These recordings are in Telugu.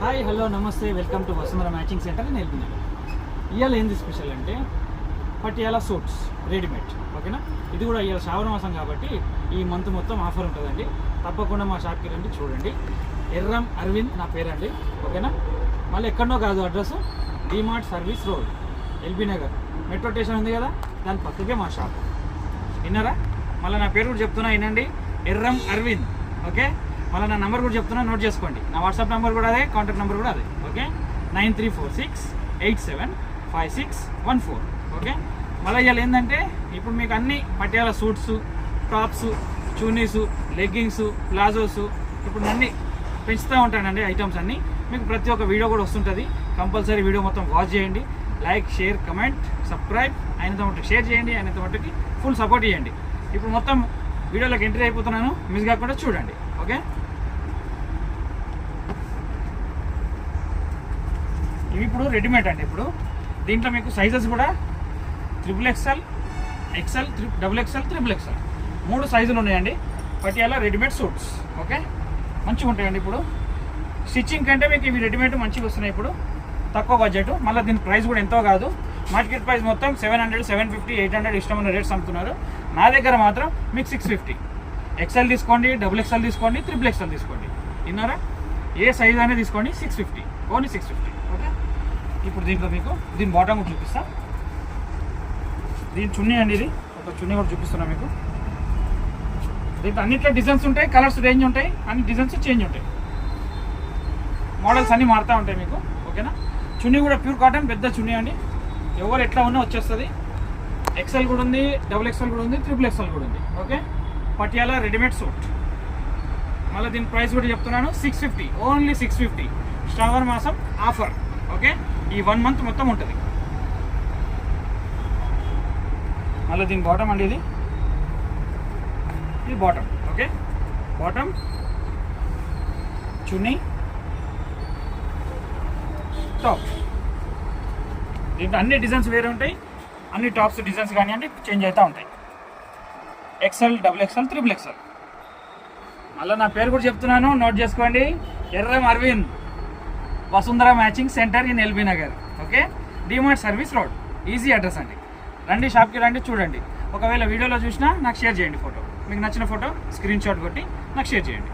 హాయ్ హలో నమస్తే welcome to Vasundhara matching centre నేను ఎల్బీ నగర్. ఇవాళ ఏంది స్పెషల్ అంటే పటియాలా సూట్స్ రెడీమేడ్. ఓకేనా, ఇది కూడా ఇవాళ శ్రావణ మాసం కాబట్టి ఈ మంత్ మొత్తం ఆఫర్ ఉంటుందండి. తప్పకుండా మా షాప్కి రండి, చూడండి. ఎర్రం అరవింద్ నా పేరండి. ఓకేనా, మళ్ళీ ఎక్కడనో కాదు, address DMart service road, LB Nagar metro station ఉంది కదా, దాని పక్కకే మా షాప్. విన్నారా? మళ్ళీ నా పేరు కూడా చెప్తున్నా, వినండి, ఎర్రం అరవింద్. ఓకే, మళ్ళీ నా నెంబర్ కూడా చెప్తున్నా, నోట్ చేసుకోండి. నా వాట్సాప్ నెంబర్ కూడా అదే, కాంటాక్ట్ నెంబర్ కూడా అదే. ఓకే, 9346875614. ఓకే, మళ్ళీ ఇవాళ ఏంటంటే ఇప్పుడు మీకు అన్ని పటియాలా సూట్స్, టాప్స్, చూనీసు, లెగ్గింగ్స్, ప్లాజోస్ ఇప్పుడు అన్నీ పెంచుతూ ఉంటానండి. ఐటమ్స్ అన్నీ మీకు ప్రతి ఒక్క వీడియో కూడా వస్తుంటుంది. కంపల్సరీ వీడియో మొత్తం వాచ్ చేయండి. Like, share, comment, subscribe. అయినంత మట్టుకు షేర్ చేయండి, అయినంత మట్టుకి ఫుల్ సపోర్ట్ చేయండి. ఇప్పుడు మొత్తం వీడియోలోకి ఎంట్రీ అయిపోతున్నాను, మిస్ కాకుండా చూడండి. ఓకే, ఇవి ఇప్పుడు రెడీమేడ్ అండి. ఇప్పుడు దీంట్లో మీకు సైజెస్ కూడా XXL, XL, XXL, XXL 3 సైజులు ఉన్నాయండి. Patiala readymade suits. ఓకే, మంచిగా ఉంటాయండి. ఇప్పుడు స్టిచ్చింగ్ కంటే మీకు ఇవి రెడీమేడ్ మంచిగా వస్తున్నాయి. ఇప్పుడు తక్కువ బడ్జెట్, మళ్ళీ దీని ప్రైస్ కూడా ఎంతో కాదు. మార్కెట్ ప్రైస్ మొత్తం 700, 750, 800 ఇష్టమైన రేట్స్ అమ్ముతున్నారు. నా దగ్గర మాత్రం మీకు 650. XL తీసుకోండి, XXL తీసుకోండి, XXL తీసుకోండి. విన్నారా? ఏ సైజ్ అనేది తీసుకోండి, 650, ఓన్లీ 650. ఓకే, ఇప్పుడు దీంట్లో మీకు దీని బాటమ్ కూడా చూపిస్తా. దీని చున్నీ అండి, ఇది ఒక చున్నీ కూడా చూపిస్తున్నా మీకు. దీంట్లో అన్నిట్లో డిజైన్స్ ఉంటాయి, కలర్స్ రేంజ్ ఉంటాయి, అన్ని డిజైన్స్ చేంజ్ ఉంటాయి, మోడల్స్ అన్నీ మారుతూ ఉంటాయి మీకు. ఓకేనా, చున్నీ కూడా ప్యూర్ కాటన్, పెద్ద చున్నీ అండి. ఎవరు ఎట్లా ఉన్నా వచ్చేస్తుంది. XL కూడా ఉంది, XXL కూడా ఉంది, XXL కూడా ఉంది. Okay, Patiala readymade suit. మళ్ళీ దీని ప్రైస్ కూడా చెప్తున్నాను, 650, ఓన్లీ 650. శ్రావణ మాసం ఆఫర్. ఓకే, ఈ 1 మంత్ మొత్తం ఉంటుంది. మళ్ళీ దీని బాటమ్ అండి, ఇది బాటమ్. ఓకే, బాటమ్, చున్నీ, టాప్. దీంట్లో అన్ని డిజైన్స్ వేరే ఉంటాయి, అన్ని టాప్స్ డిజైన్స్ కానివ్వండి చేంజ్ అవుతూ ఉంటాయి. XL, XXL, XXL. మళ్ళీ నా పేరు కూడా చెప్తున్నాను, నోట్ చేసుకోండి. Erram Aravind, Vasundhara matching centre in LB Nagar. Okay, DMart service road, easy address అండి. రండి, షాప్కి రండి, చూడండి. ఒకవేళ వీడియోలో చూసినా నాకు షేర్ చేయండి ఫోటో. మీకు నచ్చిన ఫోటో స్క్రీన్ షాట్ కొట్టి నాకు షేర్ చేయండి.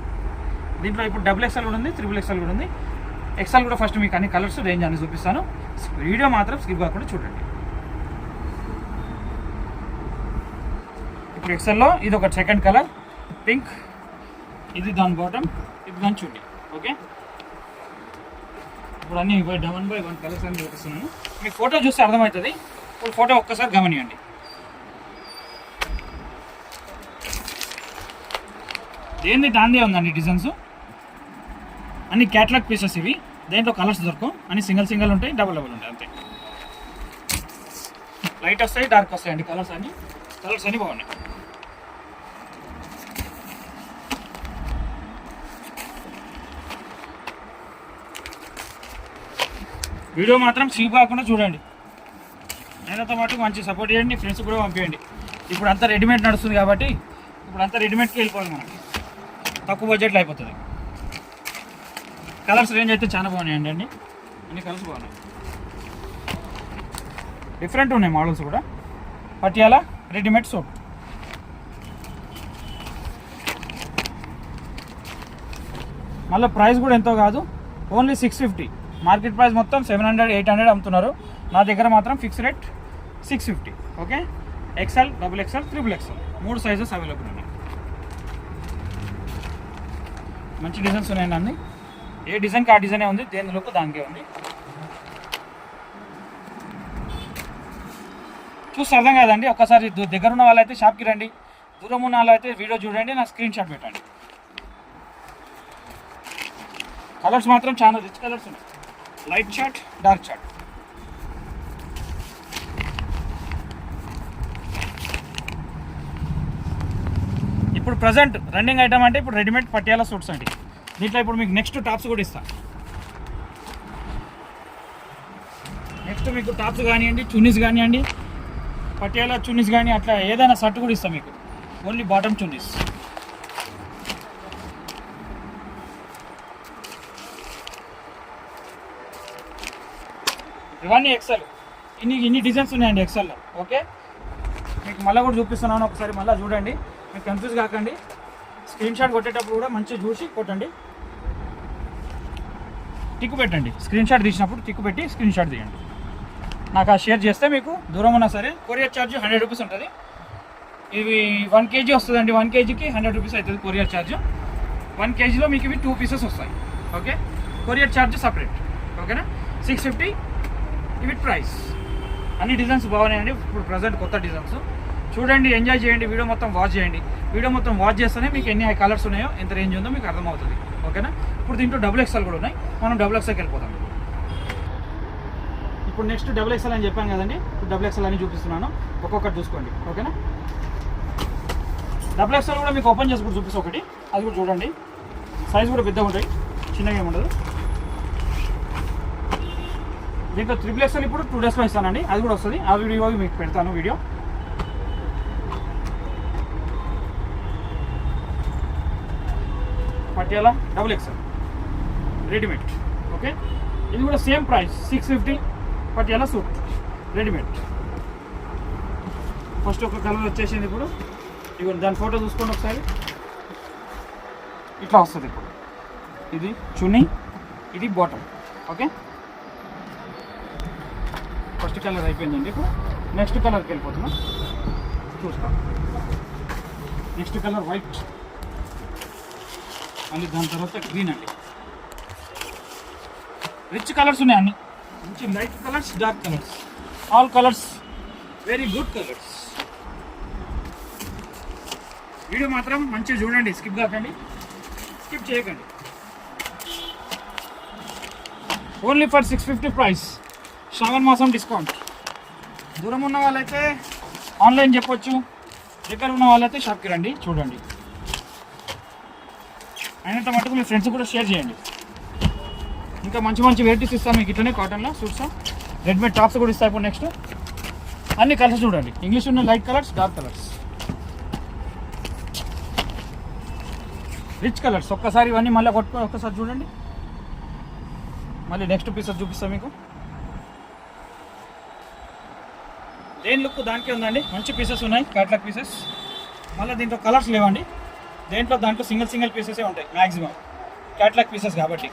దీంట్లో ఇప్పుడు XXL కూడా ఉంది, XXL కూడా ఉంది. XL కూడా ఫస్ట్ మీకు అన్ని కలర్స్ రేంజ్ అని చూపిస్తాను. వీడియో మాత్రం స్కిప్ కాకుండా చూడండి. ఇప్పుడు XL లో ఇది ఒక సెకండ్ కలర్ పింక్, ఇది దాని బాటమ్, ఇది దాని చున్నీ. ఓకే, ఇప్పుడు అన్ని 1 by 1 కలర్స్ అన్ని చూపిస్తున్నాను. మీకు ఫోటో చూస్తే అర్థమవుతుంది. ఇప్పుడు ఫోటో ఒక్కసారి గమనియండి. దేంది దాందే ఉందండి డిజైన్స్, అన్ని క్యాటలాగ్ పీసెస్ ఇవి. దేంట్లో కలర్స్ దొరకవు, అన్ని సింగిల్ ఉంటాయి, డబుల్ ఉంటాయి, అంతే. లైట్ వస్తాయి, డార్క్ వస్తాయండి కలర్స్ అన్ని బాగున్నాయి. వీడియో మాత్రం స్కిప్ కాకుండా చూడండి. నేనతో పాటు మంచి సపోర్ట్ చేయండి, ఫ్రెండ్స్ కూడా పంపించండి. ఇప్పుడు అంతా రెడీమేడ్ నడుస్తుంది కాబట్టి ఇప్పుడు అంతా రెడీమేడ్కి వెళ్ళిపోవాలి మనకి, తక్కువ బడ్జెట్లో అయిపోతుంది. కలర్స్ రేంజ్ అయితే చాలా బాగున్నాయండి, అన్ని కలర్స్ బాగున్నాయి, డిఫరెంట్ ఉన్నాయి మోడల్స్ కూడా. Patiala readymade suit. మళ్ళీ ప్రైస్ కూడా ఎంతో కాదు, ఓన్లీ 650. మార్కెట్ ప్రైస్ మొత్తం 700, 800 అమ్ముతున్నారు. నా దగ్గర మాత్రం fix rate 650. Okay, XL, XXL, XXL 3 sizes available ఉన్నాయి. మంచి డిజైన్స్ ఉన్నాయండి అన్ని. ఏ డిజైన్కి ఆ డిజైనే ఉంది, దేనిలోకి దానికే ఉంది. చూస్తే అర్థం కాదండి. ఒక్కసారి దగ్గర ఉన్న వాళ్ళైతే షాప్కి రండి, దూరం ఉన్న వాళ్ళైతే వీడియో చూడండి, నా స్క్రీన్ షాట్ పెట్టండి. కలర్స్ మాత్రం చాలా రిచ్ కలర్స్ ఉన్నాయి, లైట్ షార్ట్, డార్క్ షార్ట్. ఇప్పుడు ప్రజెంట్ రన్నింగ్ ఐటమ్ అంటే ఇప్పుడు రెడీమేడ్ పటియాలా సూట్స్ అండి. దీంట్లో ఇప్పుడు మీకు నెక్స్ట్ టాప్స్ కూడా ఇస్తాను. నెక్స్ట్ మీకు టాప్స్ కానివ్వండి, చున్నీస్ కానివ్వండి, పటియాలా చున్నీస్ కానీ అట్లా ఏదైనా షర్ట్ కూడా ఇస్తాం మీకు, ఓన్లీ బాటమ్ చున్నీస్. ఇవన్నీ ఎక్సెల్. ఇన్ని డిజైన్స్ ఉన్నాయండి ఎక్సెల్లో. ఓకే, మీకు మళ్ళీ కూడా చూపిస్తున్నాను, ఒకసారి మళ్ళీ చూడండి, మీకు కన్ఫ్యూజ్ కాకండి. స్క్రీన్ షాట్ కొట్టేటప్పుడు కూడా మంచిగా చూసి కొట్టండి, టిక్ పెట్టండి. స్క్రీన్ షాట్ తీసినప్పుడు టిక్ పెట్టి స్క్రీన్ షాట్ తీయండి. నాకు ఆ షేర్ చేస్తే మీకు దూరం ఉన్నా సరే కొరియర్ ఛార్జ్ 100 రూపీస్ ఉంటుంది. ఇవి 1 kg వస్తుందండి. 1 kgకి 100 రూపీస్ అవుతుంది కొరియర్ ఛార్జ్. 1 kgలో మీకు ఇవి 2 పీసెస్ వస్తాయి. Okay, courier charge separate. ఓకేనా, 650 ఇవి ప్రైస్. అన్ని డిజైన్స్ బాగున్నాయండి. ఇప్పుడు ప్రజెంట్ కొత్త డిజైన్స్ చూడండి, ఎంజాయ్ చేయండి, వీడియో మొత్తం వాచ్ చేయండి. వీడియో మొత్తం వాచ్ చేస్తేనే మీకు ఎన్ని కలర్స్ ఉన్నాయో, ఎంత రేంజ్ ఉందో మీకు అర్థమవుతుంది. ఓకేనా, ఇప్పుడు దీంట్లో XXL కూడా ఉన్నాయి. మనం XXLకి వెళ్ళిపోతాం. ఇప్పుడు నెక్స్ట్ XXL అని చెప్పాను కదండి, ఇప్పుడు XXL అని చూపిస్తున్నాను, ఒక్కొక్కటి చూసుకోండి. ఓకేనా, XXL కూడా మీకు ఓపెన్ చేసి కూడా చూపిస్తాను ఒకటి, అది కూడా చూడండి. సైజ్ కూడా పెద్దగా ఉంటాయి, చిన్నగా ఏముండదు. దీంట్లో XXL ఇప్పుడు 2 daysలో ఇస్తానండి, అది కూడా వస్తుంది. ఆ వీడియో మీకు పెడతాను video. Patiala XXL readymade. Okay, ఇది కూడా same price 650. Patiala suit readymade. First ఒక కలర్ వచ్చేసింది. ఇప్పుడు ఇవి దాని ఫోటో చూసుకోండి ఒకసారి. ఇట్లా వస్తుంది. ఇప్పుడు ఇది చున్నీ, ఇది బాటమ్. ఓకే, ఫస్ట్ కలర్ అయిపోయిందండి. ఇప్పుడు నెక్స్ట్ కలర్కి వెళ్ళిపోతున్నాం, చూస్తాం. నెక్స్ట్ కలర్ వైట్, మళ్ళీ దాని తర్వాత గ్రీన్ అండి. రిచ్ కలర్స్ ఉన్నాయి అన్ని, మంచి light colours, dark colours, all colours very good colours. Video మాత్రం మంచిగా చూడండి, స్కిప్ కాకండి, స్కిప్ చేయకండి. Only for 650 price. శ్రావణ మాసం డిస్కౌంట్. దూరం ఉన్న వాళ్ళైతే ఆన్లైన్ చెప్పొచ్చు, దగ్గర ఉన్న వాళ్ళైతే షాప్కి రండి, చూడండి. అయినంత మటుకు మీ ఫ్రెండ్స్ కూడా షేర్ చేయండి. ఇంకా మంచి మంచి వెరైటీస్ ఇస్తాను మీకు ఇట్లనే కాటన్లో సూట్స్, రెడీమేడ్ టాప్స్ కూడా ఇస్తాయి. ఇప్పుడు నెక్స్ట్ అన్ని కలర్స్ చూడండి, ఇంగ్లీష్ ఉన్న light colours, dark colours, rich colours. ఒక్కసారి ఇవన్నీ మళ్ళీ కొట్టుకొని ఒక్కసారి చూడండి. మళ్ళీ నెక్స్ట్ పీసెస్ చూపిస్తాను మీకు. దేని లుక్ దానికే ఉందండి, మంచి పీసెస్ ఉన్నాయి, క్యాట్లాగ్ పీసెస్. మళ్ళీ దీంట్లో కలర్స్ లేవండి, దాంట్లో సింగిల్ పీసెసే ఉంటాయి మ్యాక్సిమం, క్యాట్లాగ్ పీసెస్ కాబట్టి.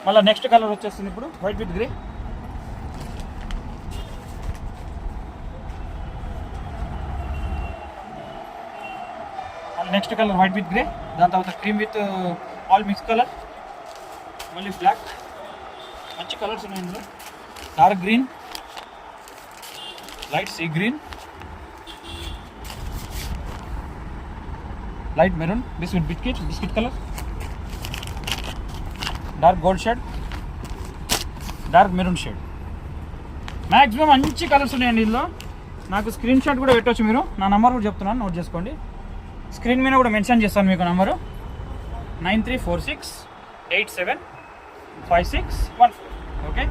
మళ్ళీ నెక్స్ట్ కలర్ వచ్చేస్తుంది ఇప్పుడు వైట్ విత్ గ్రే. మళ్ళీ next colour white with grey, దాని తర్వాత cream with all mix colour, మళ్ళీ బ్లాక్. మంచి కలర్స్ ఉన్నాయి ఇందులో. Dark green, light sea green, light maroon, biscuit colour, dark gold shade, dark maroon shade. Maximum మంచి కలర్స్ ఉన్నాయండి ఇందులో. నాకు స్క్రీన్ షాట్ కూడా పెట్టవచ్చు మీరు. నా నెంబర్ కూడా చెప్తున్నాను, నోట్ చేసుకోండి. స్క్రీన్ మీద కూడా మెన్షన్ చేస్తాను మీకు నెంబరు 9346875614. ఓకే,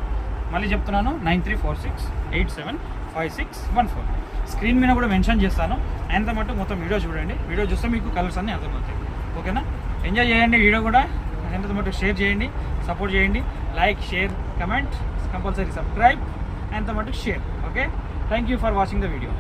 మళ్ళీ చెప్తున్నాను 9346875614. స్క్రీన్ మీద కూడా మెన్షన్ చేస్తాను. అంత మటు మొత్తం వీడియో చూడండి, వీడియో చూస్తే మీకు కలర్స్ అన్నీ అర్థమవుతాయి. ఓకేనా, ఎంజాయ్ చేయండి వీడియో కూడా. ఎంత మటు షేర్ చేయండి, సపోర్ట్ చేయండి, like, share, comment, compulsory subscribe, ఎంత మటు share. Okay, thank you for watching the video.